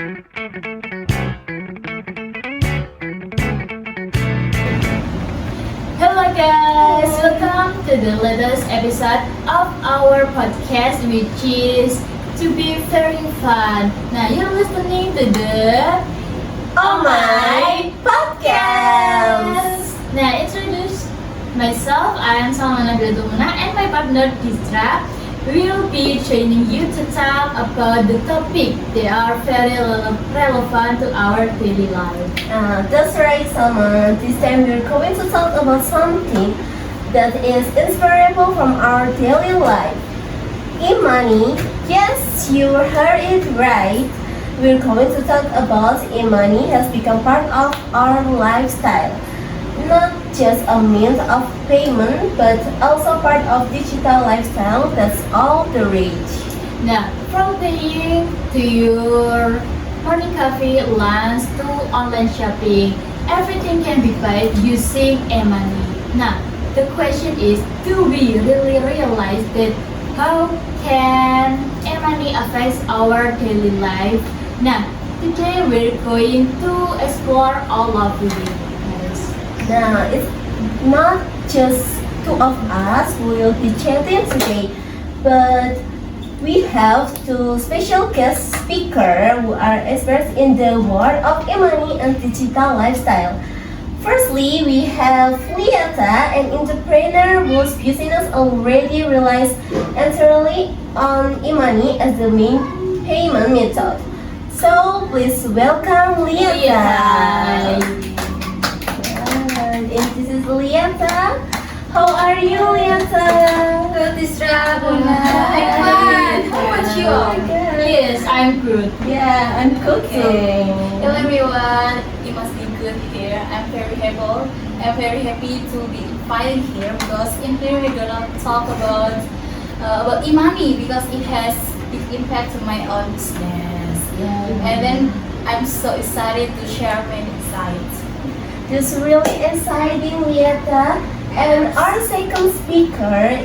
Hello guys, welcome to the latest episode of our podcast, which is to be very fun. Now you're listening to the Oh My Podcast. Now introduce myself. I am Salmana Gradumuna and my partner Distra will be joining you to talk about the topic. They are very relevant to our daily life. That's right, Salma. This time we're going to talk about something that is inseparable from our daily life. E-money. Yes, you heard it right. We're going to talk about e-money has become part of our lifestyle. Not just a means of payment, but also part of digital lifestyle that's all the rage. Now, from paying to your morning coffee, lunch to online shopping, everything can be paid using e-money. Now, the question is, do we really realize that how can e-money affect our daily life? Now, today we're going to explore all of it. Yes. Now, it's not just two of us who will be chatting today, but we have two special guest speakers who are experts in the world of e-money and digital lifestyle. Firstly, we have Liata, an entrepreneur whose business already relies entirely on e-money as the main payment method. So, please welcome Liata. And this is Liata. How are you, Liata? Hello, Tisra, Buna. Hi. I'm fine. How about you? Oh my God. Yes, I'm good. Yeah, I'm cooking. Hello, everyone. You must be good here. I'm very happy. I'm very happy to be invited here because in here we're gonna talk about e-money because it has big impact to my own business. And then I'm so excited to share my insights. This really exciting, Liata. And our second speaker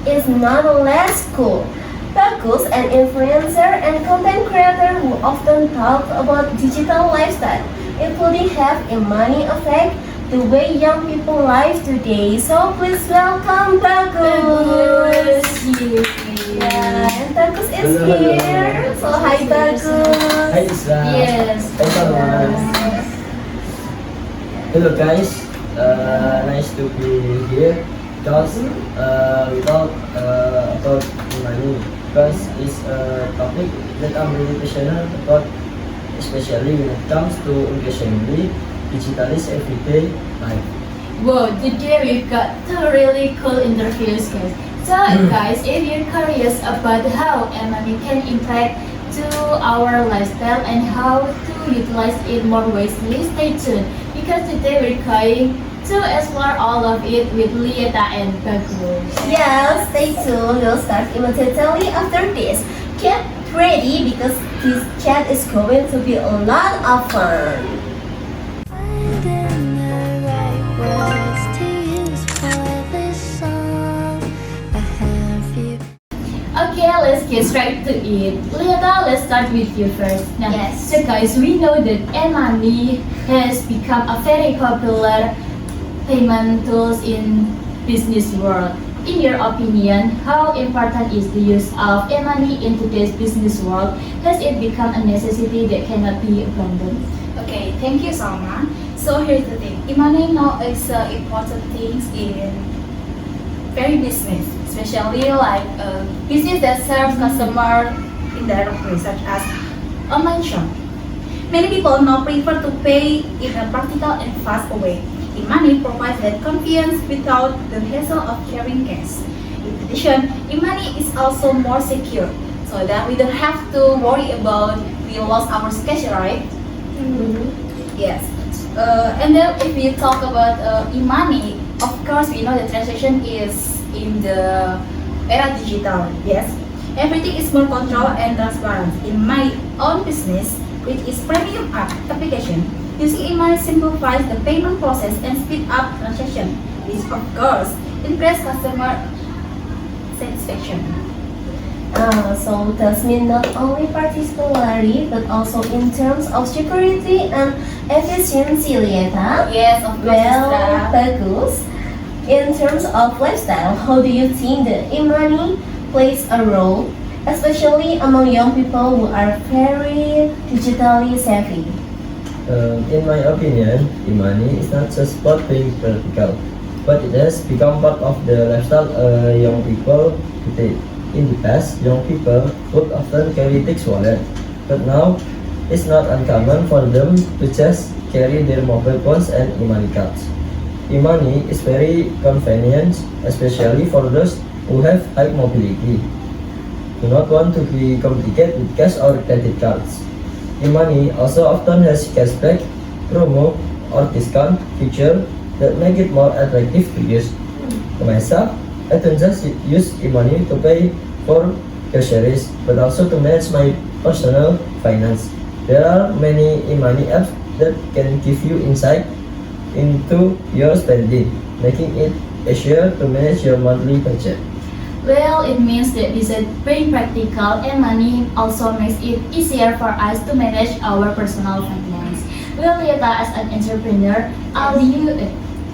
is not less cool. Bagus, an influencer and content creator who often talks about digital lifestyle, including have a money effect the way young people live today. So please welcome Bagus. Yeah, and Bagus is Hello, hello. here. So hi Bagus. Hi Isra. Yes. Hi Salman. Hello guys. Nice to be here. Because we talk about money. Because it's a topic that I'm really passionate about, especially when it comes to increasingly digitalized everyday life. Wow, today we've got two really cool interviews, guys. So, guys, if you're curious about how e-money can impact to our lifestyle and how to utilize it more wisely, stay tuned because today we're going to explore all of it with Lieta and Bagus. Yeah, stay tuned. We'll start immediately after this. Get ready because this chat is going to be a lot of fun. Finding the right words to use for this song. I have you. Okay, let's get straight to it. Lieta, let's start with you first. Now, Yes. so guys, we know that e-money has become a very popular payment tools in business world. In your opinion, how important is the use of e-money in today's business world? Has it become a necessity that cannot be abandoned? Okay, thank you, Salma. So here's the thing. E-money now is important things in very business, especially like business that serves customer indirectly, such as online shop. Many people now prefer to pay in a practical and fast way. E-money provides that convenience without the hassle of carrying cash. In addition, e-money is also more secure, so that we don't have to worry about we lost our cash, right? Yes. And then if we talk about e-money, of course we know the transaction is in the era digital. Yes. Everything is more controlled and transparent. In my own business, which is premium app application, using e-money simplifies the payment process and speed up transaction, which of course increase customer satisfaction. So does mean not only particularly but also in terms of security and efficiency, Lieta? Yes, of course, Well, sister. bagus. In terms of lifestyle, how do you think the e-money plays a role, especially among young people who are very digitally savvy? In my opinion, e-money is not just about being practical, but it has become part of the lifestyle young people today. In the past, young people would often carry big wallet, but now it's not uncommon for them to just carry their mobile phones and e-money cards. E-money is very convenient, especially for those who have high mobility, do not want to be complicated with cash or credit cards. E-money also often has cashback, promo, or discount feature that make it more attractive to use. For myself, I don't just use e-money to pay for groceries, but also to manage my personal finance. There are many e-money apps that can give you insight into your spending, making it easier to manage your monthly budget. Well, it means that besides being practical and money also makes it easier for us to manage our personal finance. Well, Lieta, as an entrepreneur,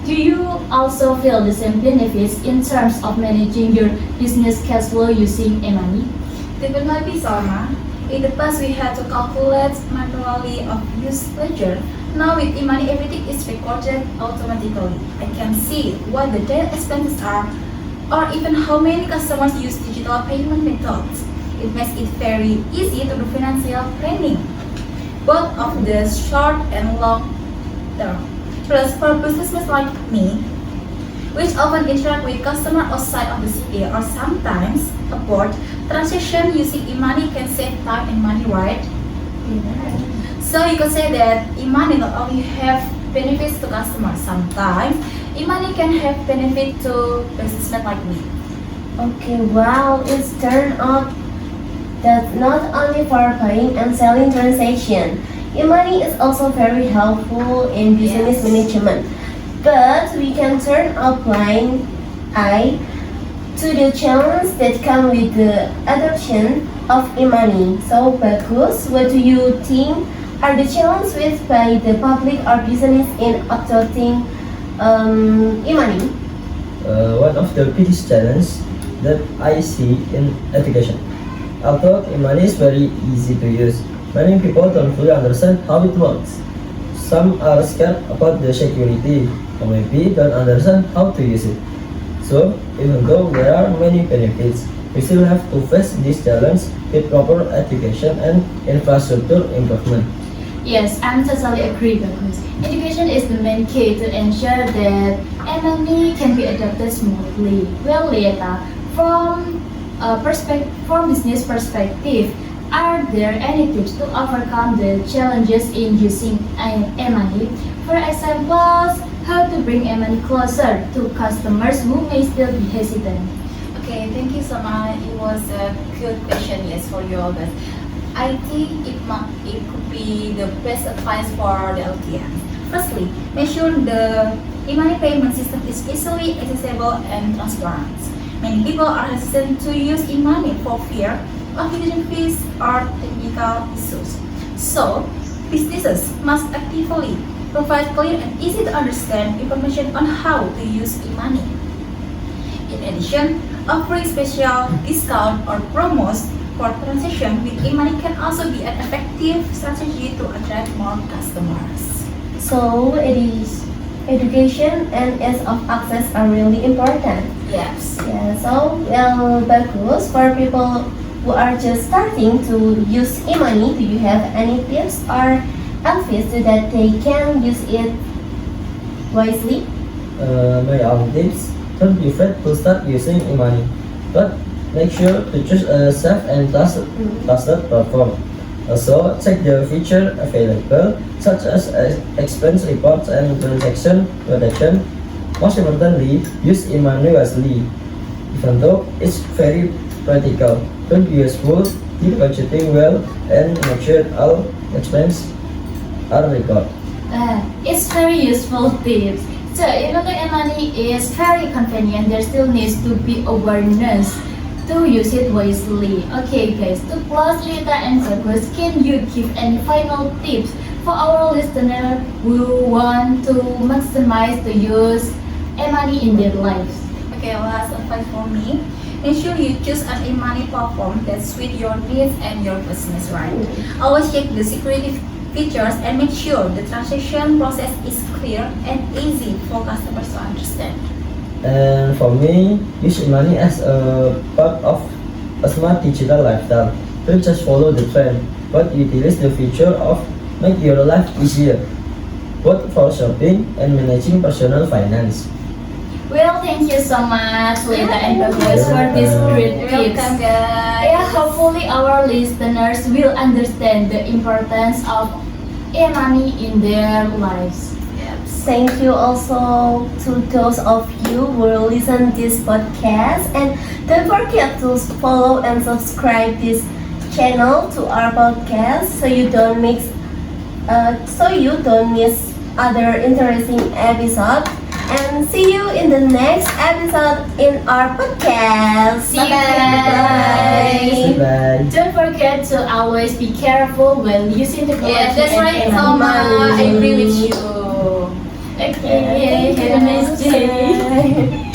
do you also feel the same benefits in terms of managing your business cash flow using e-money? Definitely, Salma. In the past, we had to calculate manually of use ledger. Now with e-money, everything is recorded automatically. I can see what the daily expenses are, or even how many customers use digital payment methods. It makes it very easy to do financial planning, both of the short and long term. Plus, for businesses like me, which often interact with customers outside of the city or sometimes abroad, transaction using e-money can save time and money, right? So you could say that e-money not only have benefits to customers, sometimes e-money can have benefit to businessmen like me. Okay, wow, it's turned out that not only for buying and selling transaction, e-money is also very helpful in business Yes. management. But we can turn a blind eye to the challenge that come with the adoption of e-money. So, Bagus, what do you think are the challenges faced by the public or business in adopting e-money? One of the biggest challenges that I see in education. Although e-money is very easy to use, many people don't fully understand how it works. Some are scared about the security, or maybe don't understand how to use it. So, even though there are many benefits, we still have to face this challenge with proper education and infrastructure improvement. Yes, I'm totally agree because education is the main key to ensure that e-money can be adopted smoothly. Well, Lieta, from business perspective, are there any tips to overcome the challenges in using e-money? For example, how to bring e-money closer to customers who may still be hesitant? Okay, thank you so much. It was a good question, yes, for you all guys. I think it could be the best advice for the LTM. Firstly, make sure the e-money payment system is easily accessible and transparent. Many people are hesitant to use e-money for fear of hidden fees or technical issues. So, businesses must actively provide clear and easy to understand information on how to use e-money. In addition, offering special discount or promos for transaction with e-money can also be an effective strategy to attract more customers. So it is education and ease of access are really important. Yes. Yeah, so well, bagus for people who are just starting to use e-money. Do you have any tips or advice so that they can use it wisely? My own tips: don't be afraid to start using e-money, but make sure to choose a safe and trusted platform. Also, check the feature available, such as expense reports and transaction protection. Most importantly, use e-money wisely. Even though it's very practical, don't be useful, keep budgeting well, and make sure all expenses are recorded. It's very useful tips. So even though e-money is very convenient, there still needs to be awareness to use it wisely. Okay guys, to close Rita and Bagus, can you give any final tips for our listener who want to maximize the use e-money in their lives? Okay, last advice for me. Ensure you choose an e-money platform that suit your needs and your business, right? Always check the security features and make sure the transaction process is clear and easy for customers to understand. And for me, use money as a part of a smart digital lifestyle. Don't just follow the trend, but utilize the feature of make your life easier, both for shopping and managing personal finance. Well, thank you so much, Lita and Bagus, for this great tips. Welcome, guys. Yeah, hopefully our listeners will understand the importance of e-money in their lives. Thank you also to those of you who will listen this podcast, and don't forget to follow and subscribe this channel to our podcast so you don't miss other interesting episode. And see you in the next episode in our podcast. See you Bye. guys. Bye. Don't forget to always be careful when using the Yeah, collection that's and right, e-money. Soma. I agree with you. Okay, have a nice day.